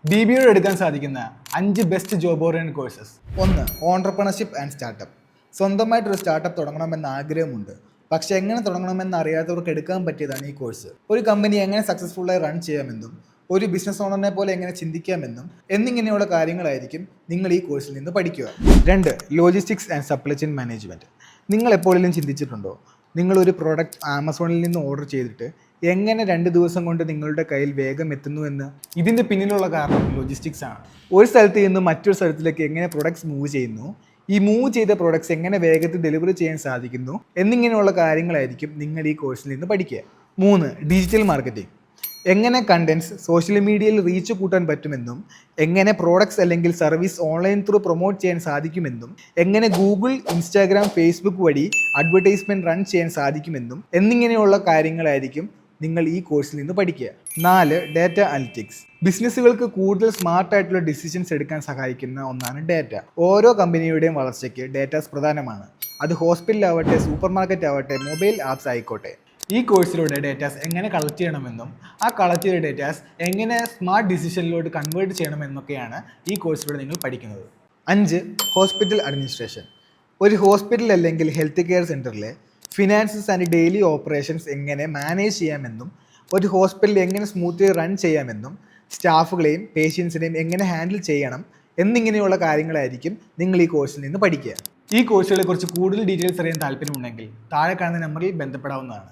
BBA എടുക്കാൻ സാധിക്കുന്ന 5 best job oriented courses. 1. Entrepreneurship and startup. സ്വന്തമായിട്ടൊരു സ്റ്റാർട്ടപ്പ് തുടങ്ങണമെന്ന് ആഗ്രഹമുണ്ട്, പക്ഷെ എങ്ങനെ തുടങ്ങണമെന്ന് അറിയാത്തവർക്ക് എടുക്കാൻ പറ്റിയതാണ് ഈ കോഴ്സ്. ഒരു കമ്പനി എങ്ങനെ സക്സസ്ഫുള്ളായി റൺ ചെയ്യാമെന്നും ഒരു ബിസിനസ് ഓണറിനെ പോലെ എങ്ങനെ ചിന്തിക്കാമെന്നും എന്നിങ്ങനെയുള്ള കാര്യങ്ങളായിരിക്കും നിങ്ങൾ ഈ കോഴ്സിൽ നിന്ന് പഠിക്കുക. 2. Logistics and supply chain management. നിങ്ങൾ എപ്പോഴെങ്കിലും ചിന്തിച്ചിട്ടുണ്ടോ, നിങ്ങളൊരു പ്രോഡക്റ്റ് ആമസോണിൽ നിന്ന് ഓർഡർ ചെയ്തിട്ട് എങ്ങനെ 2 ദിവസം കൊണ്ട് നിങ്ങളുടെ കയ്യിൽ വേഗം എത്തുന്നു എന്ന്? ഇതിൻ്റെ പിന്നിലുള്ള കാരണം ലോജിസ്റ്റിക്സ് ആണ്. ഒരു സ്ഥലത്ത് നിന്ന് മറ്റൊരു സ്ഥലത്തിലേക്ക് എങ്ങനെ പ്രൊഡക്ട്സ് മൂവ് ചെയ്യുന്നു, ഈ മൂവ് ചെയ്ത പ്രൊഡക്ട്സ് എങ്ങനെ വേഗത്തിൽ ഡെലിവറി ചെയ്യാൻ സാധിക്കുന്നു എന്നിങ്ങനെയുള്ള കാര്യങ്ങളായിരിക്കും നിങ്ങൾ ഈ കോഴ്സിൽ നിന്ന് പഠിക്കുക. 3. Digital marketing. എങ്ങനെ കണ്ടൻസ് സോഷ്യൽ മീഡിയയിൽ റീച്ച് കൂട്ടാൻ പറ്റുമെന്നും എങ്ങനെ പ്രോഡക്ട്സ് അല്ലെങ്കിൽ സർവീസ് ഓൺലൈൻ ത്രൂ പ്രൊമോട്ട് ചെയ്യാൻ സാധിക്കുമെന്നും എങ്ങനെ ഗൂഗിൾ, ഇൻസ്റ്റാഗ്രാം, ഫേസ്ബുക്ക് വഴി അഡ്വർടൈസ്മെൻറ്റ് റൺ ചെയ്യാൻ സാധിക്കുമെന്നും എന്നിങ്ങനെയുള്ള കാര്യങ്ങളായിരിക്കും നിങ്ങൾ ഈ കോഴ്സിൽ നിന്ന് പഠിക്കുക. 4. Data analytics. ബിസിനസ്സുകൾക്ക് കൂടുതൽ സ്മാർട്ടായിട്ടുള്ള ഡിസിഷൻസ് എടുക്കാൻ സഹായിക്കുന്ന ഒന്നാണ് ഡാറ്റ. ഓരോ കമ്പനിയുടെയും വളർച്ചയ്ക്ക് ഡാറ്റാസ് പ്രധാനമാണ്. അത് ഹോസ്പിറ്റലാവട്ടെ, സൂപ്പർ മാർക്കറ്റ് ആവട്ടെ, മൊബൈൽ ആപ്സ് ആയിക്കോട്ടെ. ഈ കോഴ്സിലൂടെ ഡേറ്റാസ് എങ്ങനെ കളക്ട് ചെയ്യണമെന്നും ആ കളക്ട് ചെയ്ത ഡേറ്റാസ് എങ്ങനെ സ്മാർട്ട് ഡിസിഷനിലോട്ട് കൺവേർട്ട് ചെയ്യണമെന്നൊക്കെയാണ് ഈ കോഴ്സിലൂടെ നിങ്ങൾ പഠിക്കുന്നത്. 5. Hospital administration. ഒരു ഹോസ്പിറ്റൽ അല്ലെങ്കിൽ ഹെൽത്ത് കെയർ സെൻറ്ററിലെ ഫിനാൻസസ് ആൻഡ് ഡെയിലി ഓപ്പറേഷൻസ് എങ്ങനെ മാനേജ് ചെയ്യാമെന്നും ഒരു ഹോസ്പിറ്റൽ എങ്ങനെ സ്മൂത്ത്ലി റൺ ചെയ്യാമെന്നും സ്റ്റാഫുകളെയും പേഷ്യൻസിനെയും എങ്ങനെ ഹാൻഡിൽ ചെയ്യണം എന്നിങ്ങനെയുള്ള കാര്യങ്ങളായിരിക്കും നിങ്ങൾ ഈ കോഴ്സിൽ നിന്ന് പഠിക്കുക. ഈ കോഴ്സുകളെ കുറിച്ച് കൂടുതൽ ഡീറ്റെയിൽസ് അറിയാൻ താല്പര്യമുണ്ടെങ്കിൽ താഴെ കാണുന്ന നമ്പറിൽ ബന്ധപ്പെടാവുന്നതാണ്.